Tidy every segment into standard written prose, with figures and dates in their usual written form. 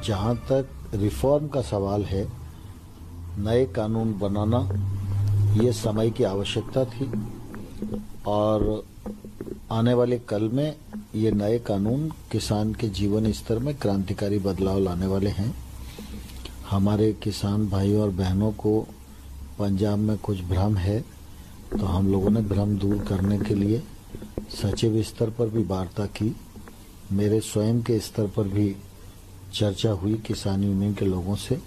जहाँ तक रिफॉर्म का सवाल है, नए कानून बनाना ये समय की आवश्यकता थी और आने वाले कल में ये नए कानून किसान के जीवन स्तर में क्रांतिकारी बदलाव लाने वाले हैं। हमारे किसान भाइयों और बहनों को पंजाब में कुछ भ्रम है, तो हम लोगों ने भ्रम दूर करने के लिए सचिव स्तर पर भी वार्ता की, मेरे स्वयं के स्तर पर भी चर्चा हुई किसान यूनियन के लोगों से,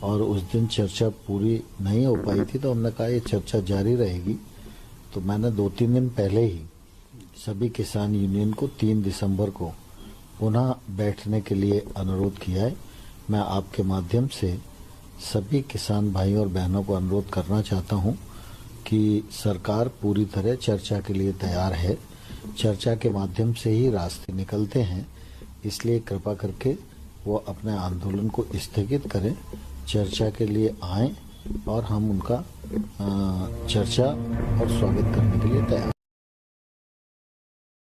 और उस दिन चर्चा पूरी नहीं हो पाई थी तो हमने कहा ये चर्चा जारी रहेगी। तो मैंने 2-3 दिन पहले ही सभी किसान यूनियन को 3 दिसंबर को पुनः बैठने के लिए अनुरोध किया है। मैं आपके माध्यम से सभी किसान भाइयों और बहनों को अनुरोध करना चाहता हूं कि सरकार पूरी तरह चर्चा के लिए तैयार है। चर्चा के माध्यम से ही रास्ते निकलते हैं, इसलिए कृपा करके वो अपने आंदोलन को स्थगित करें, चर्चा के लिए आएं और हम उनका चर्चा और स्वागत करने के लिए तैयार।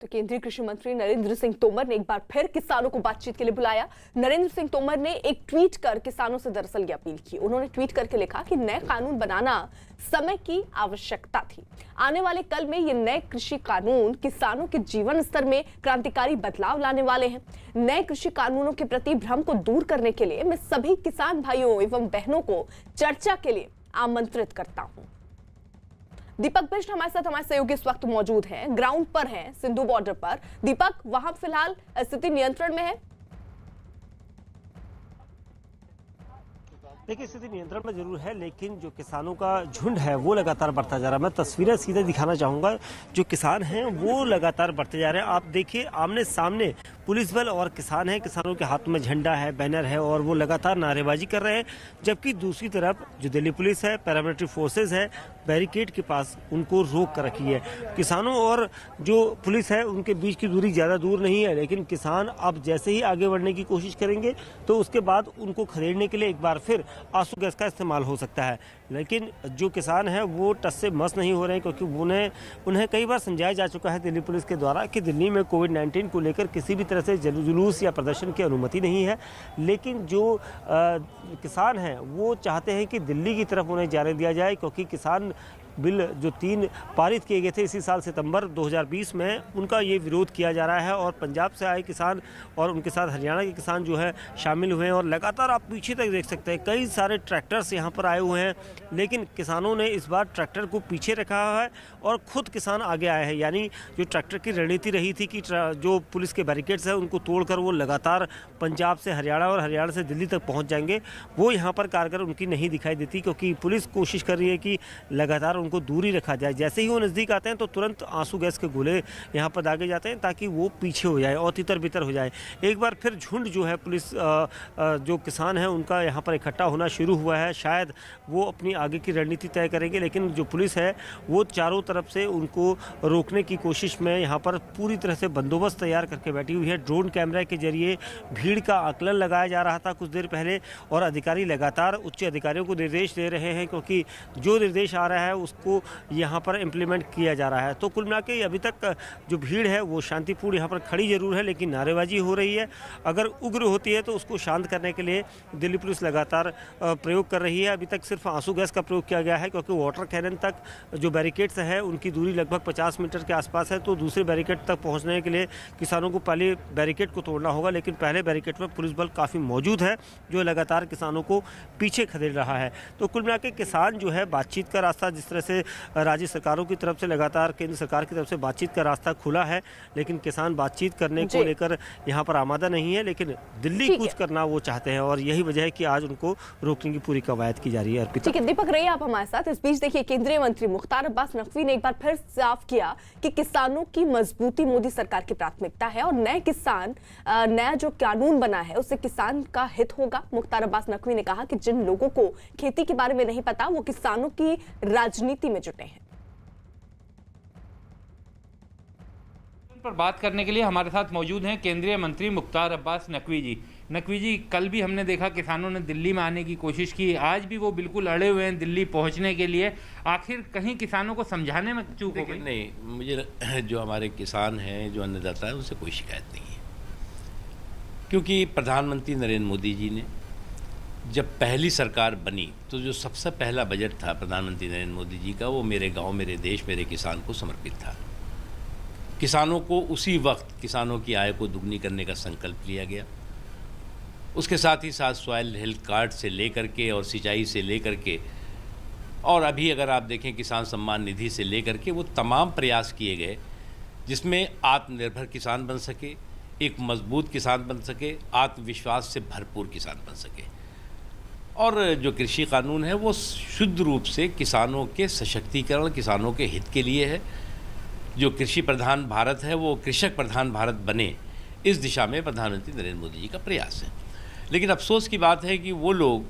तो केंद्रीय कृषि मंत्री नरेंद्र सिंह तोमर ने एक बार फिर किसानों को बातचीत के लिए बुलाया। नरेंद्र सिंह तोमर ने एक ट्वीट कर किसानों से दरअसल ये अपील की। उन्होंने ट्वीट करके लिखा कि नए कानून बनाना समय की आवश्यकता थी। आने वाले कल में ये नए कृषि कानून किसानों के जीवन स्तर में क्रांतिकारी बदलाव लाने वाले हैं। नए कृषि कानूनों के प्रति भ्रम को दूर करने के लिए मैं सभी किसान भाइयों एवं बहनों को चर्चा के लिए आमंत्रित करता हूं। दीपक बिष्ट हमारे साथ, हमारे सहयोगी इस वक्त मौजूद हैं, ग्राउंड पर हैं, सिंधु बॉर्डर पर। दीपक, वहां फिलहाल स्थिति नियंत्रण में है? देखिए, स्थिति नियंत्रण में जरूर है, लेकिन जो किसानों का झुंड है वो लगातार बढ़ता जा रहा है। मैं तस्वीरें सीधे दिखाना चाहूंगा। जो किसान हैं वो लगातार बढ़ते जा रहे हैं। आप देखिए, आमने सामने पुलिस बल और किसान हैं। किसानों के हाथ में झंडा है, बैनर है और वो लगातार नारेबाजी कर रहे हैं, जबकि दूसरी तरफ जो दिल्ली पुलिस है, पैरामिलिट्री फोर्सेज है, बैरिकेड के पास उनको रोक कर रखी है। किसानों और जो पुलिस है उनके बीच की दूरी ज्यादा दूर नहीं है, लेकिन किसान अब जैसे ही आगे बढ़ने की कोशिश करेंगे तो उसके बाद उनको खदेड़ने के लिए एक बार फिर आंसू गैस का इस्तेमाल हो सकता है। लेकिन जो किसान है वो टस से मस नहीं हो रहे हैं, क्योंकि उन्हें कई बार समझाया जा चुका है दिल्ली पुलिस के द्वारा कि दिल्ली में कोविड-19 को लेकर किसी भी तरह से जुलूस या प्रदर्शन की अनुमति नहीं है। लेकिन जो किसान हैं वो चाहते हैं कि दिल्ली की तरफ उन्हें जाने दिया जाए, क्योंकि किसान बिल जो 3 पारित किए गए थे इसी साल सितंबर 2020 में, उनका ये विरोध किया जा रहा है। और पंजाब से आए किसान और उनके साथ हरियाणा के किसान जो है शामिल हुए हैं। और लगातार आप पीछे तक देख सकते हैं कई सारे ट्रैक्टर्स यहाँ पर आए हुए हैं, लेकिन किसानों ने इस बार ट्रैक्टर को पीछे रखा है और खुद किसान आगे आए हैं। यानी जो ट्रैक्टर की रणनीति रही थी कि जो पुलिस के बैरिकेड्स हैं उनको तोड़कर वो लगातार पंजाब से हरियाणा और हरियाणा से दिल्ली तक पहुँच जाएंगे, वो यहाँ पर कारगर उनकी नहीं दिखाई देती, क्योंकि पुलिस कोशिश कर रही है कि लगातार उनको दूरी रखा जाए। जैसे ही वो नज़दीक आते हैं तो तुरंत आंसू गैस के गोले यहाँ पर दागे जाते हैं ताकि वो पीछे हो जाए और तितर बितर हो जाए। एक बार फिर झुंड जो है पुलिस जो किसान है उनका यहाँ पर इकट्ठा होना शुरू हुआ है। शायद वो अपनी आगे की रणनीति तय करेंगे, लेकिन जो पुलिस है वो चारों तरफ से उनको रोकने की कोशिश में यहाँ पर पूरी तरह से बंदोबस्त तैयार करके बैठी हुई है। ड्रोन कैमरा के जरिए भीड़ का आकलन लगाया जा रहा था कुछ देर पहले, और अधिकारी लगातार उच्च अधिकारियों को निर्देश दे रहे हैं, क्योंकि जो निर्देश आ रहा है उसको यहाँ पर इम्प्लीमेंट किया जा रहा है। तो कुल मिला के अभी तक जो भीड़ है वो शांतिपूर्ण यहाँ पर खड़ी जरूर है, लेकिन नारेबाजी हो रही है। अगर उग्र होती है तो उसको शांत करने के लिए दिल्ली पुलिस लगातार प्रयोग कर रही है। अभी तक सिर्फ आंसू गैस का प्रयोग किया गया है, क्योंकि वाटर कैनन तक जो बैरिकेड्स है उनकी दूरी लगभग 50 मीटर के आसपास है। तो दूसरे बैरिकेड तक पहुँचने के लिए किसानों को पहले बैरिकेड को तोड़ना होगा, लेकिन पहले बैरिकेड पर पुलिस बल काफ़ी मौजूद है जो लगातार किसानों को पीछे खदेड़ रहा है। तो कुल मिला के किसान जो है बातचीत का रास्ता, जिस तरह से राज्य सरकारों की तरफ से लगातार केंद्र सरकार की तरफ से बातचीत का रास्ता खुला है, लेकिन किसान बातचीत करने को लेकर यहाँ पर आमादा नहीं है, लेकिन दिल्ली कूच करना वो चाहते हैं, और यही वजह है कि आज उनको रोकने की पूरी कवायद की जा रही है। ठीक है, दीपक रहिए आप हमारे साथ। इस बीच देखिए, केंद्रीय मंत्री मुख्तार अब्बास नकवी ने एक बार फिर साफ किया कि किसानों की मजबूती मोदी सरकार की प्राथमिकता है और नया जो कानून बना है उससे किसान का हित होगा। मुख्तार अब्बास नकवी ने कहा कि जिन लोगों को खेती के बारे में नहीं पता वो किसानों की राजनीति में जुटे हैं। पर बात करने के लिए हमारे साथ मौजूद हैं केंद्रीय मंत्री मुख्तार अब्बास नकवी जी। नकवी जी, कल भी हमने देखा किसानों ने दिल्ली में आने की कोशिश की, आज भी वो बिल्कुल अड़े हुए हैं दिल्ली पहुंचने के लिए। आखिर कहीं किसानों को समझाने में चूक हो गई? नहीं, मुझे जो हमारे किसान हैं, जो अन्नदाता है, उनसे कोई शिकायत नहीं है। क्योंकि प्रधानमंत्री नरेंद्र मोदी जी ने जब पहली सरकार बनी तो जो सबसे पहला बजट था प्रधानमंत्री नरेंद्र मोदी जी का, वो मेरे गांव मेरे देश मेरे किसान को समर्पित था। किसानों को उसी वक्त किसानों की आय को दुगनी करने का संकल्प लिया गया। उसके साथ ही साथ सॉइल हेल्थ कार्ड से लेकर के और सिंचाई से लेकर के और अभी अगर आप देखें किसान सम्मान निधि से लेकर के वो तमाम प्रयास किए गए जिसमें आत्मनिर्भर किसान बन सके, एक मजबूत किसान बन सके, आत्मविश्वास से भरपूर किसान बन सके। और जो कृषि कानून है वो शुद्ध रूप से किसानों के सशक्तिकरण, किसानों के हित के लिए है। जो कृषि प्रधान भारत है वो कृषक प्रधान भारत बने, इस दिशा में प्रधानमंत्री नरेंद्र मोदी जी का प्रयास है। लेकिन अफसोस की बात है कि वो लोग